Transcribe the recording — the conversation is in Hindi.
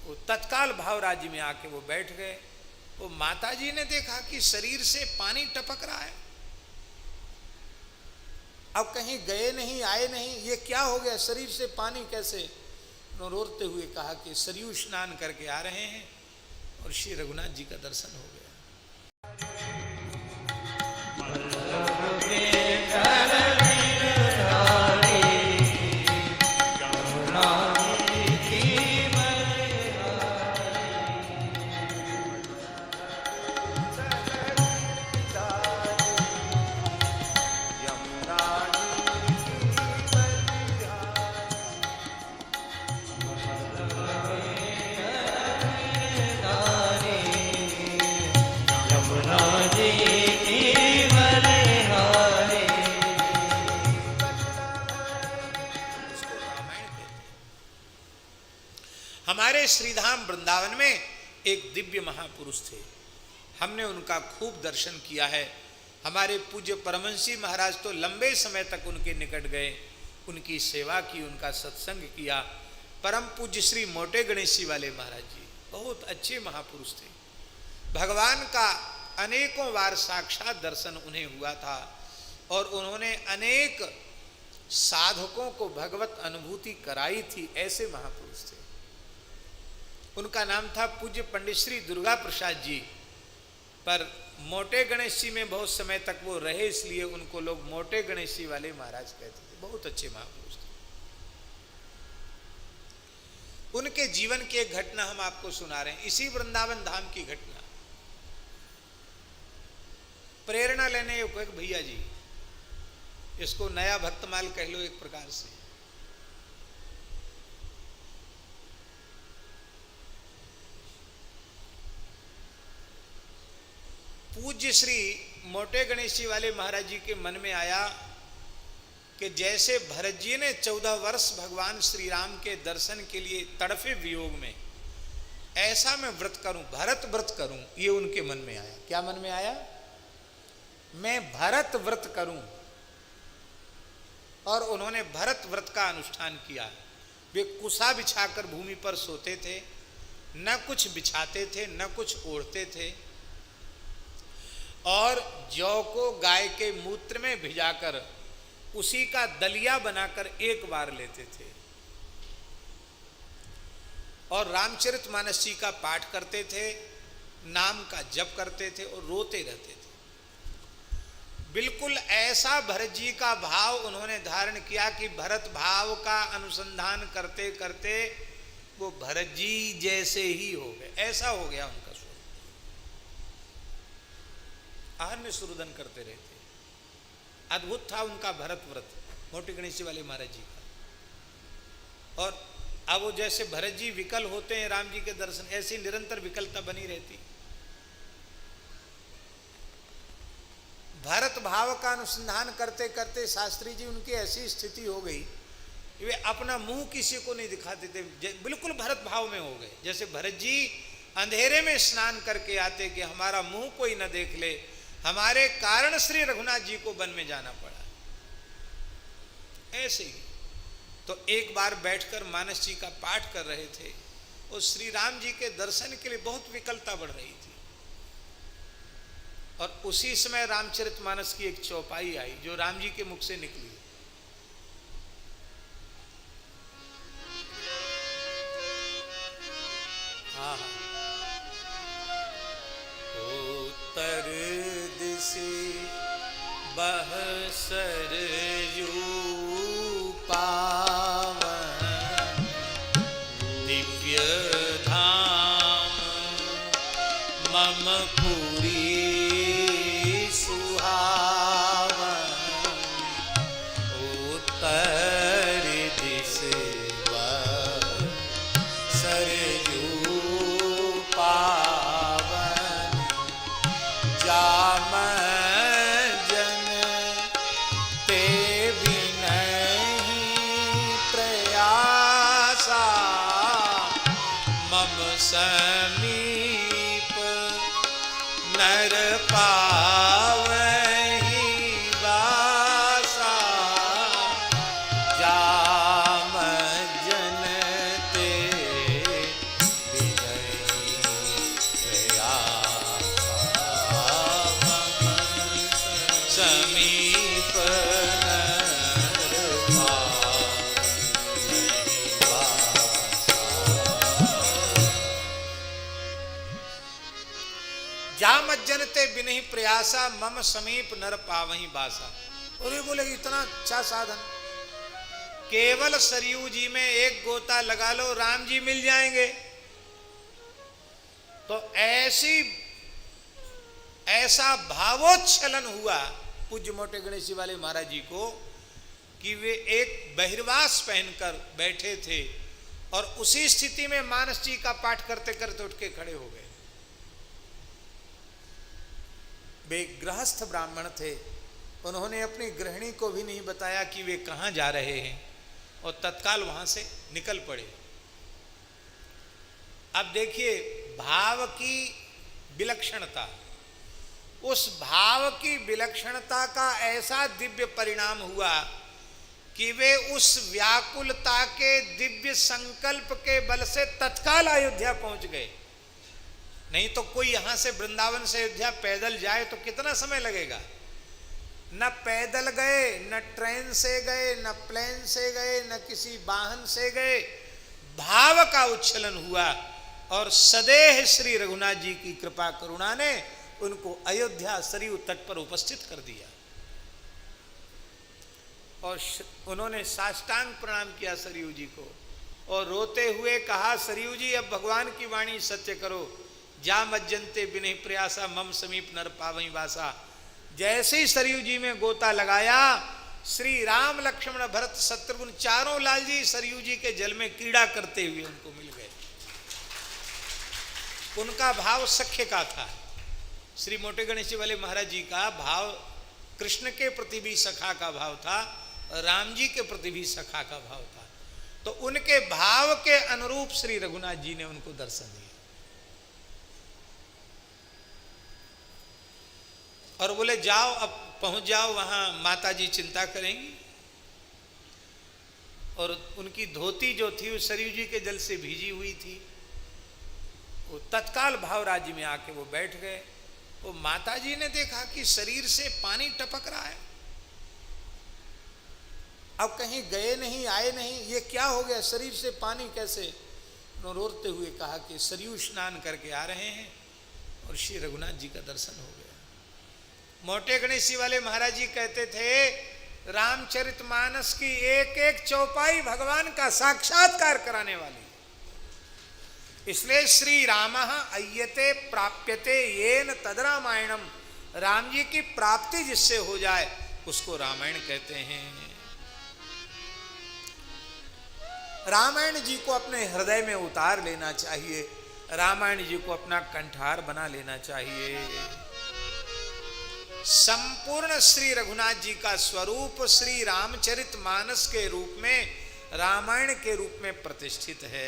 वो तत्काल भाव राज्य में आके वो बैठ गए। वो माताजी ने देखा कि शरीर से पानी टपक रहा है, अब कहीं गए नहीं आए नहीं, ये क्या हो गया, शरीर से पानी कैसे? रोते हुए कहा कि सरयू स्नान करके आ रहे हैं और श्री रघुनाथ जी का दर्शन हो गया। हमारे श्रीधाम वृंदावन में एक दिव्य महापुरुष थे, हमने उनका खूब दर्शन किया है। हमारे पूज्य परमहंसी महाराज तो लंबे समय तक उनके निकट गए, उनकी सेवा की, उनका सत्संग किया। परम पूज्य श्री मोटे गणेशी वाले महाराज जी बहुत अच्छे महापुरुष थे, भगवान का अनेकों बार साक्षात दर्शन उन्हें हुआ था और उन्होंने अनेक साधकों को भगवत अनुभूति कराई थी, ऐसे महापुरुष थे। उनका नाम था पूज्य पंडित श्री दुर्गा प्रसाद जी, पर मोटे गणेशी में बहुत समय तक वो रहे, इसलिए उनको लोग मोटे गणेशी वाले महाराज कहते थे। बहुत अच्छे महापुरुष थे। उनके जीवन की एक घटना हम आपको सुना रहे हैं, इसी वृंदावन धाम की घटना। प्रेरणा लेने एक भैया जी, इसको नया भक्तमाल कह लो एक प्रकार से। पूज्य श्री मोटे गणेशी वाले महाराज जी के मन में आया कि जैसे भरत जी ने 14 वर्ष भगवान श्री राम के दर्शन के लिए तड़फे वियोग में, ऐसा मैं व्रत करूं, भरत व्रत करूं। ये उनके मन में आया। क्या मन में आया? मैं भरत व्रत करूं। और उन्होंने भरत व्रत का अनुष्ठान किया। वे कुसा बिछाकर भूमि पर सोते थे, न कुछ बिछाते थे, न कुछ ओढ़ते थे, और जौ को गाय के मूत्र में भिजाकर उसी का दलिया बनाकर एक बार लेते थे और रामचरितमानस जी का पाठ करते थे, नाम का जप करते थे और रोते रहते थे। बिल्कुल ऐसा भरत जी का भाव उन्होंने धारण किया कि भरत भाव का अनुसंधान करते करते वो भरत जी जैसे ही हो गए, ऐसा हो गया उनका। आहन्य सुरुदन करते रहते, अद्भुत था उनका भरत व्रत, मोटे गणेशी वाले महाराज जी का। और अब वो जैसे भरत जी विकल होते हैं राम जी के दर्शन, ऐसी निरंतर विकलता बनी रहती। भरत भाव का अनुसंधान करते करते शास्त्री जी उनकी ऐसी स्थिति हो गई, वे अपना मुंह किसी को नहीं दिखाते थे, बिल्कुल भरत भाव में हो गए। जैसे भरत जी अंधेरे में स्नान करके आते कि हमारा मुंह कोई न देख ले, हमारे कारण श्री रघुनाथ जी को वन में जाना पड़ा, ऐसे ही। तो एक बार बैठकर मानस जी का पाठ कर रहे थे और श्री राम जी के दर्शन के लिए बहुत विकलता बढ़ रही थी। और उसी समय रामचरितमानस की एक चौपाई आई जो राम जी के मुख से निकली। हाँ हाँ, उत्तर दिशि बह सरयू पावन, दिव्य धाम मम पुरी सुहावन, उत्तर दिशि बह सरयू पावन, जाम जन ते बिनहि प्रयासा, मम समीप नर पावहि वासा, जाम जन ते जा मज्जनते बिनहि प्रयासा मम समीप नर पावही बासा। और ये बोले इतना अच्छा साधन, केवल सरयू जी में एक गोता लगा लो, राम जी मिल जाएंगे। तो ऐसा भावोच्छलन हुआ पूज्य मोटे गणेशी वाले महाराज जी को कि वे एक बहिर्वास पहनकर बैठे थे और उसी स्थिति में मानस जी का पाठ करते करते उठ के खड़े हो गए। वे गृहस्थ ब्राह्मण थे, उन्होंने अपनी गृहिणी को भी नहीं बताया कि वे कहां जा रहे हैं और तत्काल वहां से निकल पड़े। अब देखिए भाव की विलक्षणता, उस भाव की विलक्षणता का ऐसा दिव्य परिणाम हुआ कि वे उस व्याकुलता के दिव्य संकल्प के बल से तत्काल अयोध्या पहुंच गए। नहीं तो कोई यहां से वृंदावन से अयोध्या पैदल जाए तो कितना समय लगेगा। न पैदल गए, न ट्रेन से गए, न प्लेन से गए, न किसी वाहन से गए। भाव का उच्छलन हुआ और सदैह श्री रघुनाथ जी की कृपा करुणा ने उनको अयोध्या सरयू तट पर उपस्थित कर दिया और उन्होंने साष्टांग प्रणाम किया सरयू जी को और रोते हुए कहा, सरयू जी अब भगवान की वाणी सत्य करो, जा मज्जनते बिनहि प्रयासा मम समीप नर पावई वासा। जैसे ही सरयू जी में गोता लगाया, श्री राम लक्ष्मण भरत शत्रुघ्न चारों लाल जी सरयू जी के जल में क्रीड़ा करते हुए उनको मिल गए। उनका भाव सख्य का था। श्री मोटे गणेशी वाले महाराज जी का भाव कृष्ण के प्रति भी सखा का भाव था, राम जी के प्रति भी सखा का भाव था। तो उनके भाव के अनुरूप श्री रघुनाथ जी ने उनको दर्शन दिया और बोले जाओ अब पहुंच जाओ, वहां माता जी चिंता करेंगी। और उनकी धोती जो थी वो सरयू जी के जल से भीजी हुई थी। वो तत्काल भाव राज्य में आके वो बैठ गए। वो माता जी ने देखा कि शरीर से पानी टपक रहा है, अब कहीं गए नहीं आए नहीं, ये क्या हो गया, शरीर से पानी कैसे। उन्होंने रोते हुए कहा कि सरयू स्नान करके आ रहे हैं और श्री रघुनाथ जी का दर्शन हो गया। मोटे गणेशी वाले महाराज जी कहते थे, रामचरितमानस की एक एक चौपाई भगवान का साक्षात्कार कराने वाली। इसलिए श्री राम अय्यते प्राप्यते येन तद रामायणम, राम जी की प्राप्ति जिससे हो जाए उसको रामायण कहते हैं। रामायण जी को अपने हृदय में उतार लेना चाहिए, रामायण जी को अपना कंठार बना लेना चाहिए। संपूर्ण श्री रघुनाथ जी का स्वरूप श्री रामचरितमानस के रूप में, रामायण के रूप में प्रतिष्ठित है।